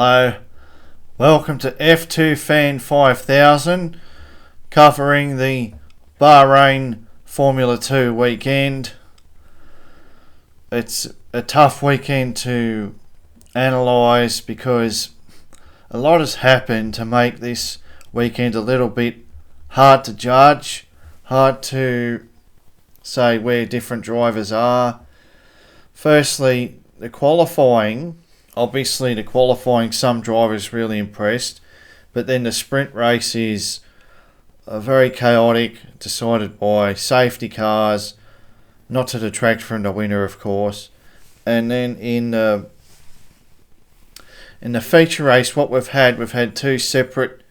Hello, welcome to F2 Fan 5000, covering the Bahrain Formula 2 weekend. It's a tough weekend to analyse because a lot has happened to make this weekend a little bit hard to judge, hard to say where different drivers are. Firstly, the qualifying. Obviously, the qualifying, some drivers really impressed, but then the sprint race is very chaotic, decided by safety cars, not to detract from the winner, of course. And then in the feature race, what we've had two separate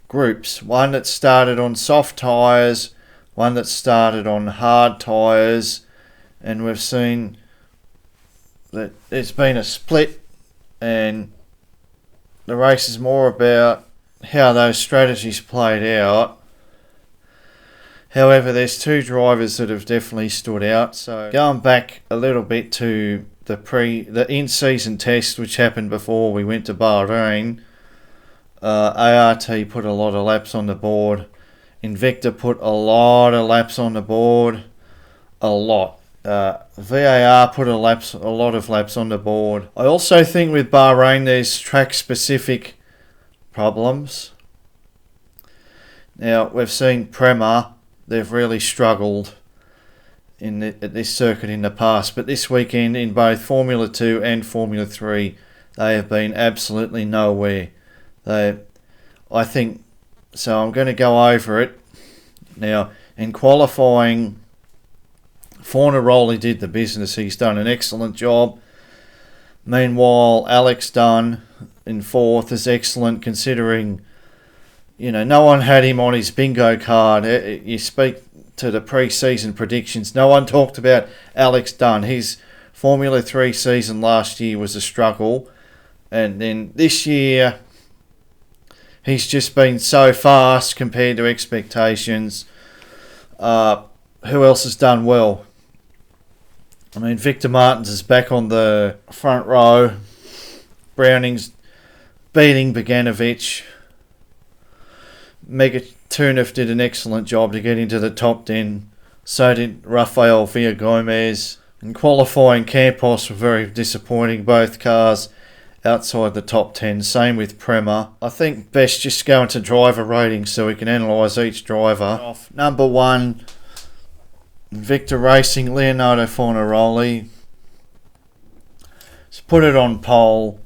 groups. One that started on soft tyres, one that started on hard tyres, and we've seen that there's been a split, and the race is more about how those strategies played out. However, there's two drivers that have definitely stood out. So going back a little bit to the in-season test, which happened before we went to Bahrain, ART put a lot of laps on the board. Invicta put a lot of laps on the board, a lot. VAR put a lot of laps on the board. I also think with Bahrain there's track-specific problems. Now, we've seen Prema, they've really struggled at this circuit in the past, but this weekend in both Formula 2 and Formula 3 they have been absolutely nowhere. I think, so I'm going to go over it. Now, in qualifying, Fornaroli did the business. He's done an excellent job. Meanwhile, Alex Dunn in fourth is excellent, considering, no one had him on his bingo card. You speak to the pre-season predictions, no one talked about Alex Dunn. His Formula 3 season last year was a struggle, and then this year he's just been so fast compared to expectations. Who else has done well? I mean, Victor Martins is back on the front row. Browning's beating Beganovic. Megatunov did an excellent job to get into the top 10. So did Rafael Villagomez. In qualifying, Campos were very disappointing. Both cars outside the top 10. Same with Prema. I think best just go into driver ratings so we can analyse each driver. Number one, Victor Racing, Leonardo Fornaroli. Let's put it on pole.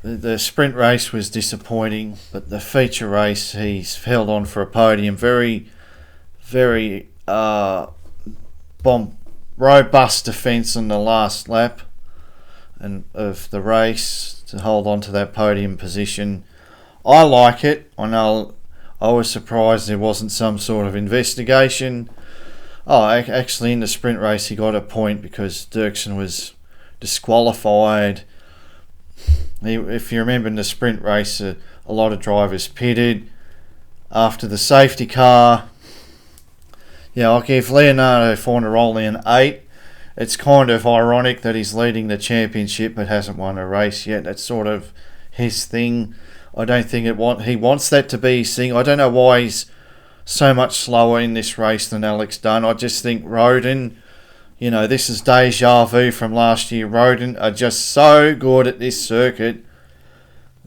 The sprint race was disappointing, but the feature race, he's held on for a podium. Very, very robust defence in the last lap and of the race to hold on to that podium position. I like it. I know I was surprised there wasn't some sort of investigation. Actually in the sprint race he got a point because Dirksen was disqualified. If you remember in the sprint race, a lot of drivers pitted after the safety car. Yeah, I'll give Leonardo Fornaroli an 8. It's kind of ironic that he's leading the championship but hasn't won a race yet. That's sort of his thing. I don't think he wants that to be his thing. I don't know why he's so much slower in this race than Alex Dunn. I just think Rodin, this is deja vu from last year. Rodin are just so good at this circuit.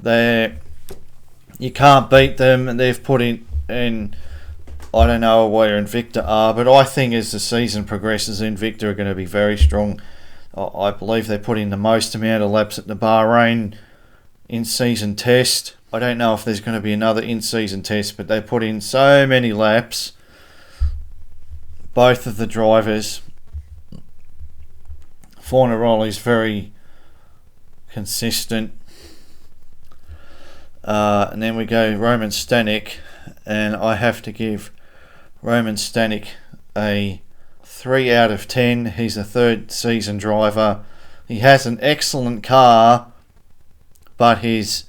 You can't beat them, and they've put in I don't know where Invicta are, but I think as the season progresses, Invicta are going to be very strong. I believe they put in the most amount of laps at the Bahrain in-season test. I don't know if there's going to be another in-season test, but they put in so many laps. Both of the drivers. Fornaroli's very consistent. And then we go Roman Stanek, and I have to give Roman Stanek a 3 out of 10. He's a third season driver. He has an excellent car, but his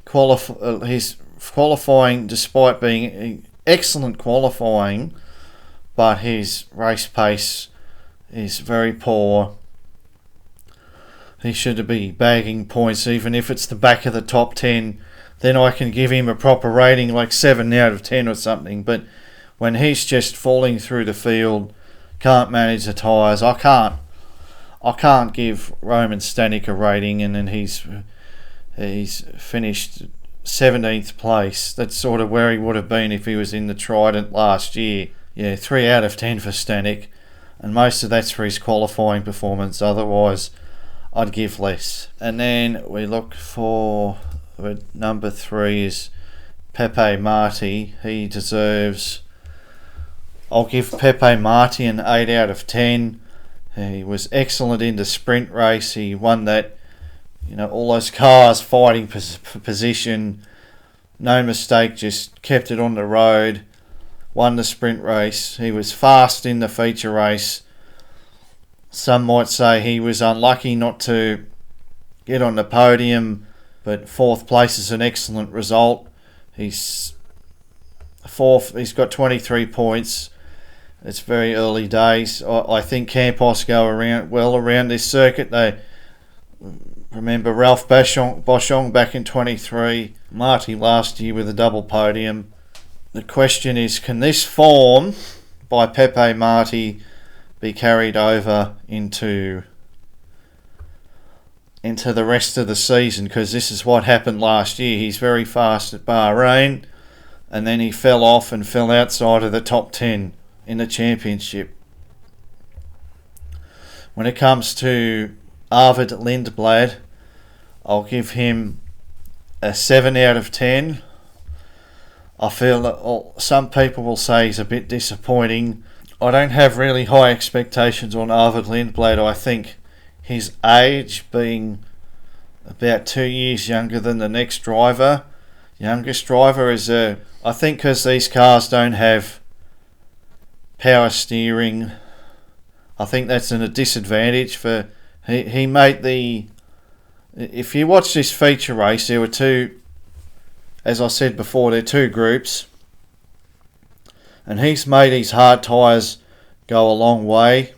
qualifying, despite being excellent qualifying, but his race pace is very poor. he should be bagging points, even if it's the back of the top 10. Then I can give him a proper rating, like 7 out of 10 or something. But when he's just falling through the field, can't manage the tyres, I can't give Roman Stanek a rating, and then he's finished 17th place. That's sort of where he would have been if he was in the Trident last year. Yeah, 3 out of 10 for Stanek, and most of that's for his qualifying performance. Otherwise, I'd give less. And then we look for number 3 is Pepe Marti. He deserves... I'll give Pepe Marti an 8 out of 10. He was excellent in the sprint race. He won that, all those cars fighting for position. No mistake, just kept it on the road. Won the sprint race. He was fast in the feature race. Some might say he was unlucky not to get on the podium, but 4th place is an excellent result. He's 4th. He's got 23 points. It's very early days. I think Campos go around this circuit. They remember Ralph Boschung back in 23, Marty last year with a double podium. The question is, can this form by Pepe Marti be carried over into the rest of the season? Because this is what happened last year. He's very fast at Bahrain, and then he fell off and fell outside of the top 10 in the championship. When it comes to Arvid Lindblad, I'll give him a 7 out of 10. I feel that some people will say he's a bit disappointing. I don't have really high expectations on Arvid Lindblad. I think his age, being about 2 years younger than the youngest driver, is I think because these cars don't have power steering, I think that's a disadvantage for... He made the... If you watch this feature race, there were two... As I said before, there are 2 groups. And he's made his hard tyres go a long way.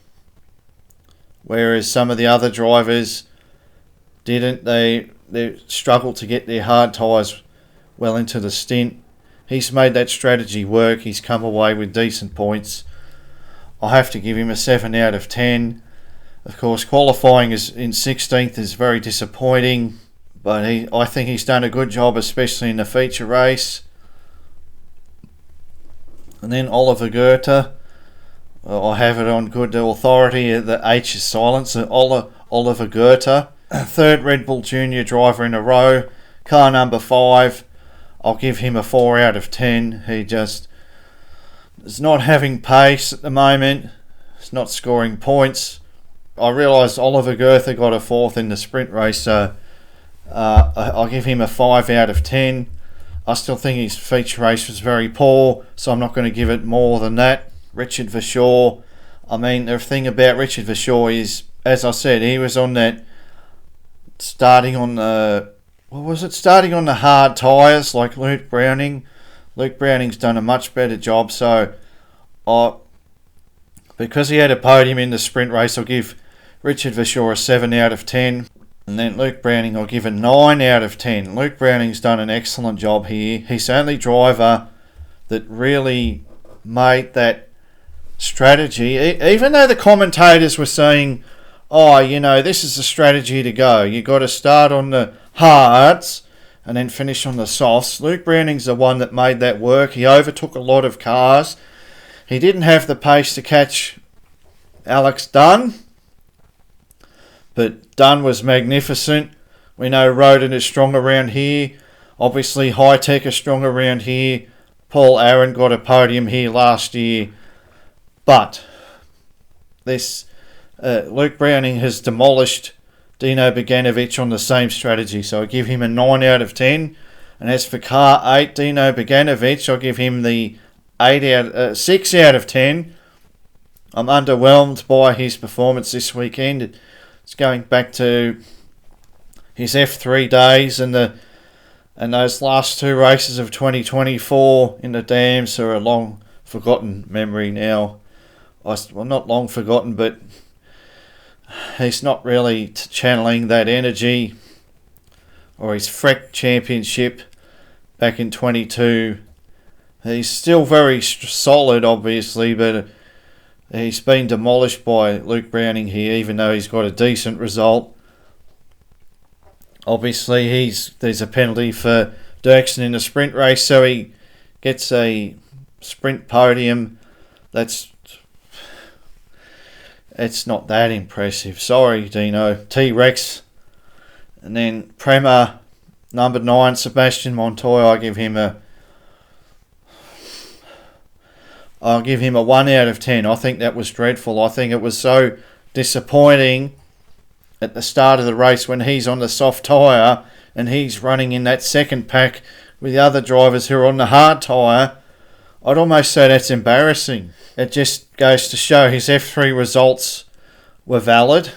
Whereas some of the other drivers didn't. They struggled to get their hard tyres well into the stint. He's made that strategy work. He's come away with decent points. I have to give him a 7 out of 10. Of course, qualifying is in 16th is very disappointing, but I think he's done a good job, especially in the feature race. And then Oliver Goethe, I have it on good authority. The H is silent. So Oliver Goethe, 3rd Red Bull Junior driver in a row, car number 5. I'll give him a 4 out of 10. He just is not having pace at the moment. He's not scoring points. I realised Oliver Goethe got a 4th in the sprint race, so I'll give him a 5 out of 10. I still think his feature race was very poor, so I'm not going to give it more than that. Richard Verschoor. I mean, the thing about Richard Verschoor is, as I said, he was on that starting on the hard tyres like Luke Browning. Luke Browning's done a much better job, so because he had a podium in the sprint race, I'll give Richard Verschoor a 7 out of 10. And then Luke Browning, I'll give a 9 out of 10. Luke Browning's done an excellent job here. He's the only driver that really made that strategy. Even though the commentators were saying, this is the strategy to go. You've got to start on the hards and then finish on the softs. Luke Browning's the one that made that work. He overtook a lot of cars. He didn't have the pace to catch Alex Dunn, but Dunn was magnificent. We know Roden is strong around here. Obviously, High Tech is strong around here. Paul Aaron got a podium here last year. But this Luke Browning has demolished Dino Beganovic on the same strategy. So I give him a 9 out of 10. And as for car 8, Dino Beganovic, I'll give him the 6 out of 10. I'm underwhelmed by his performance this weekend. It's going back to his F3 days and those last 2 races of 2024 in the dams are a long forgotten memory now. Well, not long forgotten, but He's not really channeling that energy or his Freck championship back in 22. He's still very solid, obviously, but he's been demolished by Luke Browning here, even though he's got a decent result. Obviously, there's a penalty for Dirksen in the sprint race, so he gets a sprint podium. It's not that impressive. Sorry, Dino. T-Rex. And then Prema, number 9, Sebastian Montoya. I'll give him a 1 out of 10. I think that was dreadful. I think it was so disappointing at the start of the race when he's on the soft tyre and he's running in that second pack with the other drivers who are on the hard tyre. I'd almost say that's embarrassing. It just goes to show his F3 results were valid.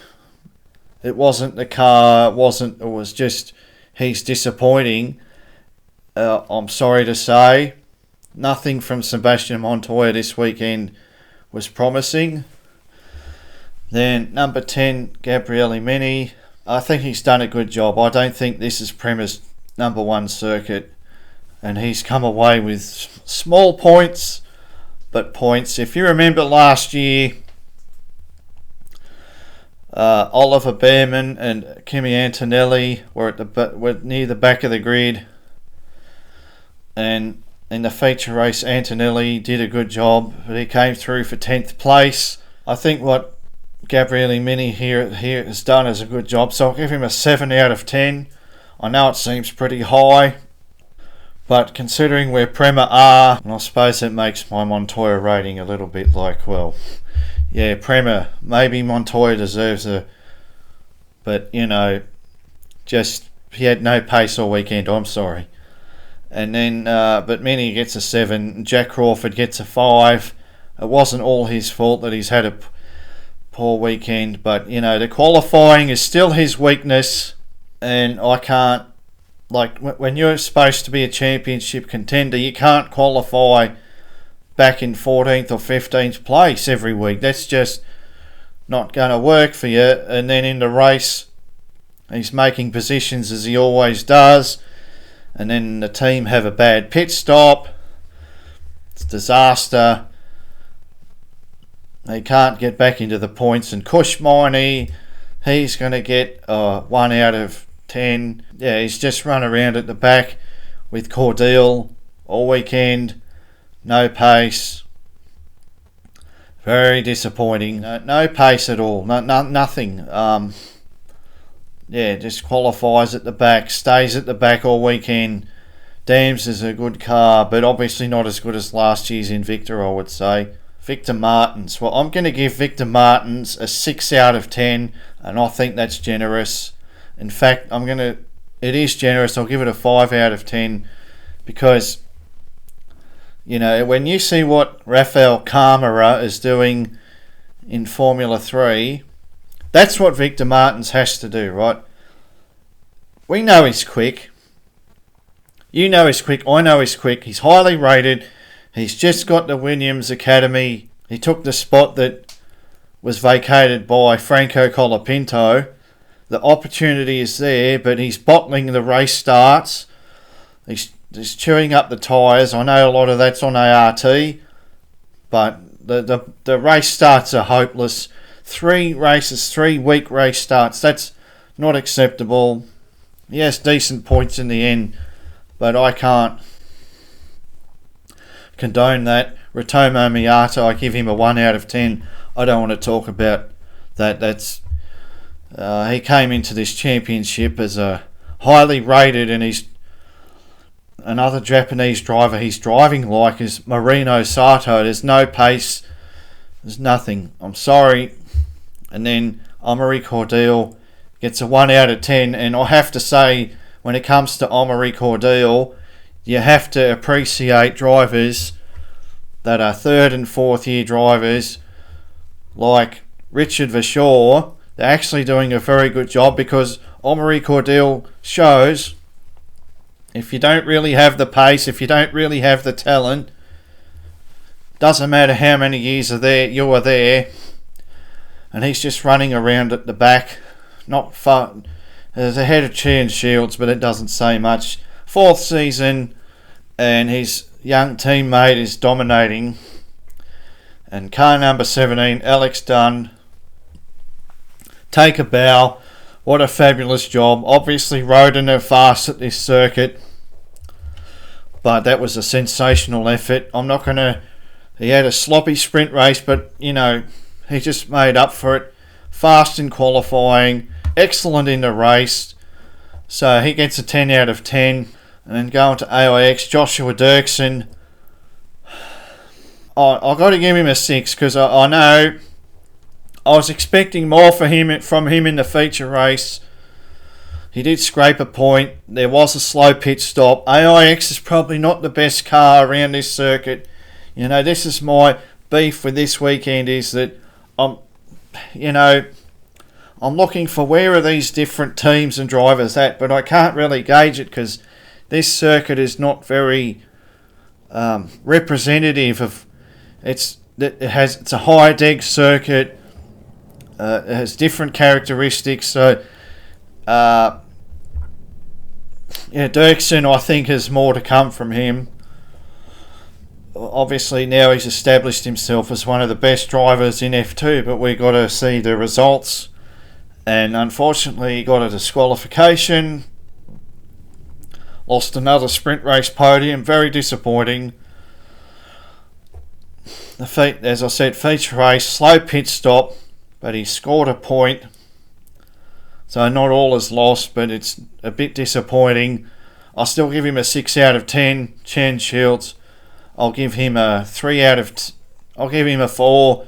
It wasn't the car, it was just he's disappointing. I'm sorry to say, nothing from Sebastian Montoya this weekend was promising. Then number 10, Gabriele Mini. I think he's done a good job. I don't think this is Prema's number 1 circuit. And he's come away with small points, but points. If you remember last year, Oliver Behrman and Kimi Antonelli were near the back of the grid. And in the feature race, Antonelli did a good job, but he came through for 10th place. I think what Gabriele Mini here has done is a good job, so I'll give him a 7 out of 10. I know it seems pretty high, but considering where Prema are, and I suppose it makes my Montoya rating a little bit like, well, yeah, Prema, maybe Montoya deserves but just he had no pace all weekend, I'm sorry. And then, but Mini gets a 7, Jack Crawford gets a 5. It wasn't all his fault that he's had a poor weekend, but the qualifying is still his weakness, and I can't, when you're supposed to be a championship contender, you can't qualify back in 14th or 15th place every week. That's just not going to work for you. And then in the race, he's making positions as he always does, and then the team have a bad pit stop. It's a disaster. They can't get back into the points, and Kushmini, he's going to get 1 out of 10. Yeah, he's just run around at the back with Cordeal all weekend. No pace. Very disappointing. No pace at all. Nothing. Just qualifies at the back. Stays at the back all weekend. Dams is a good car, but obviously not as good as last year's Invicta, I would say. Victor Martins. Well, I'm going to give Victor Martins a 6 out of 10, and I think that's generous. In fact, it is generous. I'll give it a 5 out of 10 because, when you see what Rafael Camara is doing in Formula 3, that's what Victor Martins has to do, right? We know he's quick. You know he's quick. I know he's quick. He's highly rated. He's just got the Williams Academy. He took the spot that was vacated by Franco Colapinto. The opportunity is there, but he's bottling the race starts. He's chewing up the tyres. I know a lot of that's on ART, but the race starts are hopeless. 3 weak race starts. That's not acceptable. He has decent points in the end, but I can't condone that. Ritomo Miata, I give him a 1 out of 10. I don't want to talk about that. He came into this championship as a highly rated, and he's another Japanese driver he's driving like is Marino Sato. There's no pace. There's nothing. I'm sorry. And then Amaury Cordeal gets a 1 out of 10. And I have to say, when it comes to Amaury Cordeal, you have to appreciate drivers that are 3rd and 4th year drivers like Richard Verschoor. They're actually doing a very good job, because Amaury Cordeal shows if you don't really have the pace, if you don't really have the talent, doesn't matter how many years you are there, and he's just running around at the back, not far. There's ahead of Chance Shields, but it doesn't say much. 4th season, and his young teammate is dominating. And car number 17, Alex Dunn, take a bow. What a fabulous job. Obviously rode in her fast at this circuit, but that was a sensational effort. He had a sloppy sprint race, but he just made up for it. Fast in qualifying, excellent in the race, so he gets a 10 out of 10. And then going to AIX, Joshua Dirksen, I've got to give him a 6, because I know I was expecting more from him in the feature race. He did scrape a point. There was a slow pit stop. AIX is probably not the best car around this circuit. This is my beef with this weekend, is that I'm looking for where are these different teams and drivers at, but I can't really gauge it because this circuit is not very representative of. It's a high deck circuit. It has different characteristics. So, Dirksen, I think, has more to come from him. Obviously, now he's established himself as one of the best drivers in F2, but we've got to see the results. And unfortunately, he got a disqualification. Lost another sprint race podium. Very disappointing. As I said, feature race, slow pit stop, but he scored a point. So not all is lost, but it's a bit disappointing. I'll still give him a 6 out of 10. Chance Shields, I'll give him a 3 out of. I'll give him a 4.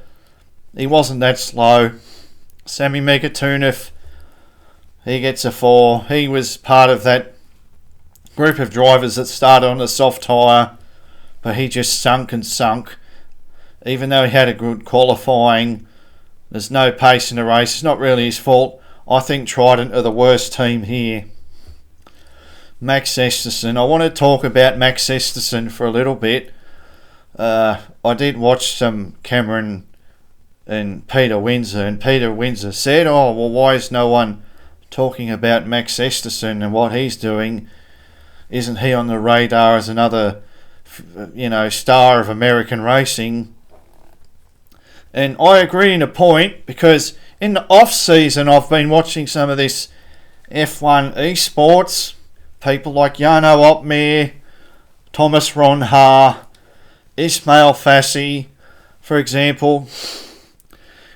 He wasn't that slow. Sami Megatunov, he gets a 4. He was part of that group of drivers that started on the soft tyre, but he just sunk. Even though he had a good qualifying, there's no pace in the race. It's not really his fault. I think Trident are the worst team here. Max Esterson. I want to talk about Max Esterson for a little bit. I did watch some Cameron and Peter Windsor, and Peter Windsor said, why is no one talking about Max Esterson and what he's doing? Isn't he on the radar as another, star of American racing? And I agree in a point, because in the off-season I've been watching some of this F1 esports. People like Jarno Opmeer, Thomas Ronha, Ismail Fassi, for example.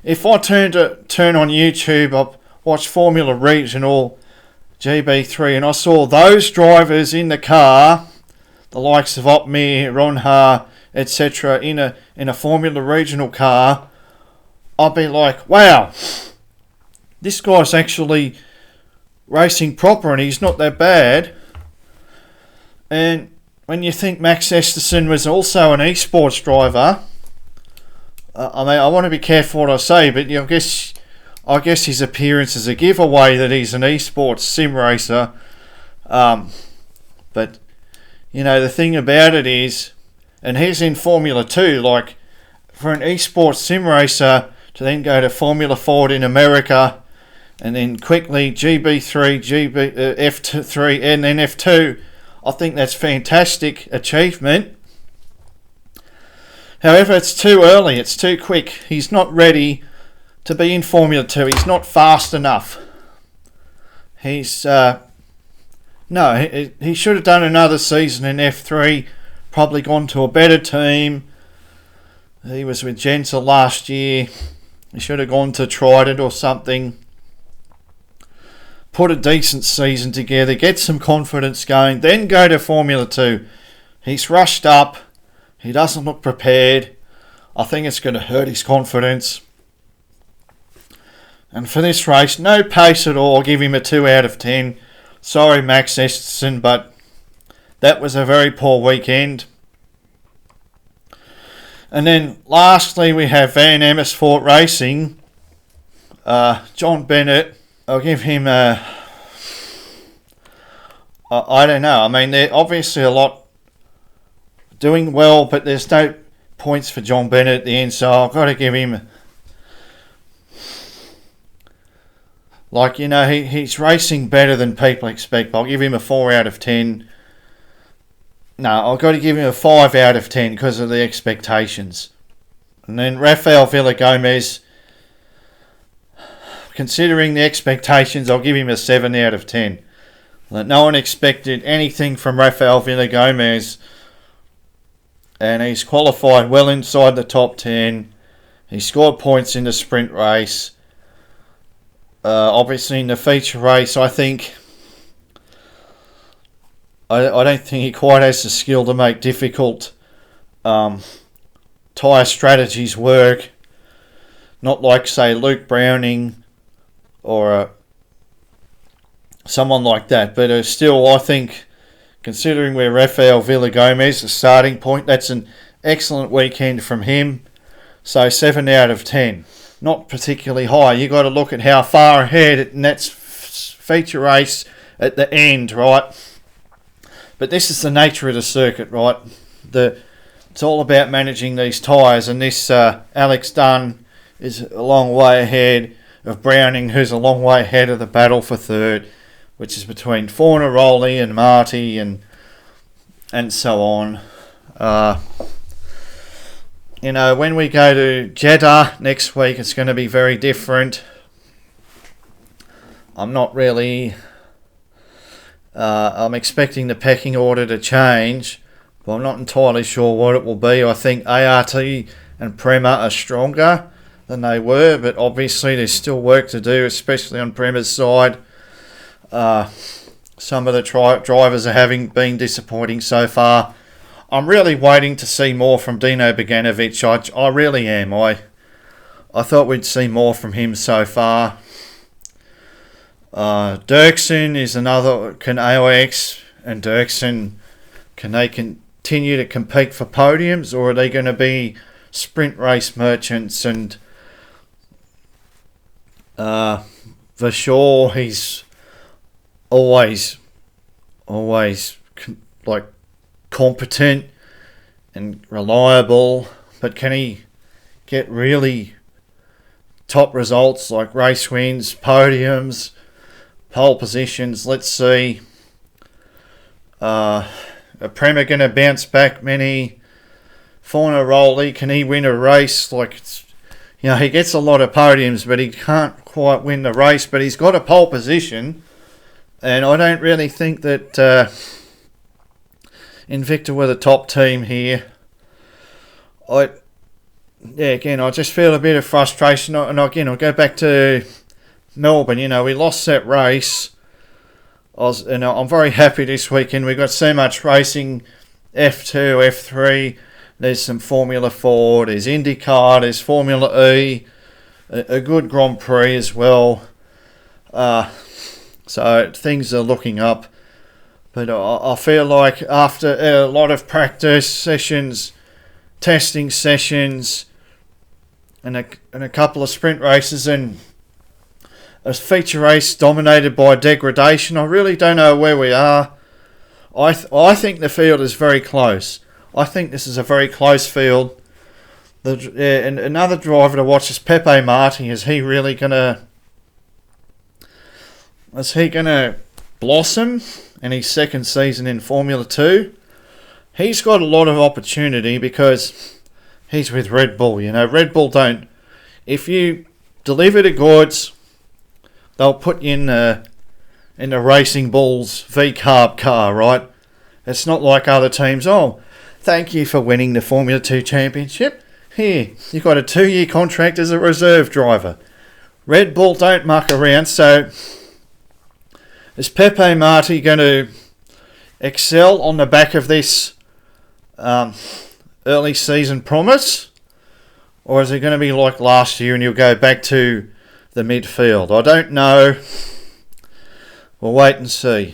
If I turn on YouTube, I watch Formula Regional GB3, and I saw those drivers in the car, the likes of Opmeer, Ronha, etc., in a Formula Regional car, I'll be like, wow, this guy's actually racing proper and he's not that bad. And when you think Max Esterson was also an esports driver, I want to be careful what I say, but I guess his appearance is a giveaway that he's an esports sim racer. But the thing about it is, and he's in Formula 2, like, for an esports sim racer to then go to Formula Ford in America, and then quickly GB3, F3, and then F2, I think that's fantastic achievement. However, it's too early, it's too quick. He's not ready to be in Formula 2. He's not fast enough. He's he should have done another season in F3, probably gone to a better team. He was with Gensel last year. He should have gone to Trident or something. Put a decent season together, get some confidence going, then go to Formula 2. He's rushed up. He doesn't look prepared. I think it's going to hurt his confidence. And for this race, no pace at all. I'll give him a 2 out of 10. Sorry, Max Esterson, but that was a very poor weekend. And then lastly, we have Van Amersfoort Racing. John Bennett, I'll give him a... I don't know. I mean, they're obviously a lot doing well, but there's no points for John Bennett at the end, so I've got to give him Like, he's racing better than people expect. I'll give him a 4 out of 10. No, I've got to give him a 5 out of 10 because of the expectations. And then Rafael Villagomez, considering the expectations, I'll give him a 7 out of 10. No one expected anything from Rafael Villagomez, and he's qualified well inside the top 10. He scored points in the sprint race. Obviously in the feature race, I think I don't think he quite has the skill to make difficult tyre strategies work. Not like, say, Luke Browning or someone like that. But still, I think, considering where Rafael Villagomez, the starting point, that's an excellent weekend from him. So 7 out of 10. Not particularly high. You got to look at how far ahead, and that's feature race at the end, right? But this is the nature of the circuit, right? It's all about managing these tyres, and this Alex Dunn is a long way ahead of Browning, who's a long way ahead of the battle for third, which is between Fornaroli and Marty and so on. When we go to Jeddah next week, it's going to be very different. I'm not really... I'm expecting the pecking order to change, but I'm not entirely sure what it will be. I think ART and Prema are stronger than they were, but obviously there's still work to do, especially on Prema's side. Some of the drivers are been disappointing so far. I'm really waiting to see more from Dino Beganovic. I really am. I thought we'd see more from him so far. Dirksen is another. Can AIX and Dirksen, can they continue to compete for podiums, or are they going to be sprint race merchants? And for sure, he's always like competent and reliable, but can he get really top results like race wins, podiums, pole positions? Let's see. Are Prema going to bounce back many? Fornaroli, can he win a race? He gets a lot of podiums, but he can't quite win the race, but he's got a pole position, and I don't really think that Invicta were the top team here. I just feel a bit of frustration, and again, I'll go back to Melbourne. We lost that race. I'm very happy this weekend. We've got so much racing, F2, F3. There's some Formula 4, there's IndyCar, there's Formula E, a good Grand Prix as well. So things are looking up. But I feel like after a lot of practice sessions, testing sessions, and a couple of sprint races, and a feature race dominated by degradation, I really don't know where we are. I think the field is very close. I think this is a very close field. And another driver to watch is Pepe Marti. Is he going to blossom in his second season in Formula 2? He's got a lot of opportunity because he's with Red Bull. Red Bull don't... If you deliver the goods, they'll put you in the Racing Bulls V-Carb car, right? It's not like other teams. Oh, thank you for winning the Formula 2 championship. Here, you've got a 2-year contract as a reserve driver. Red Bull don't muck around, so is Pepe Marti going to excel on the back of this early season promise? Or is it going to be like last year and you'll go back to the midfield? I don't know. We'll wait and see.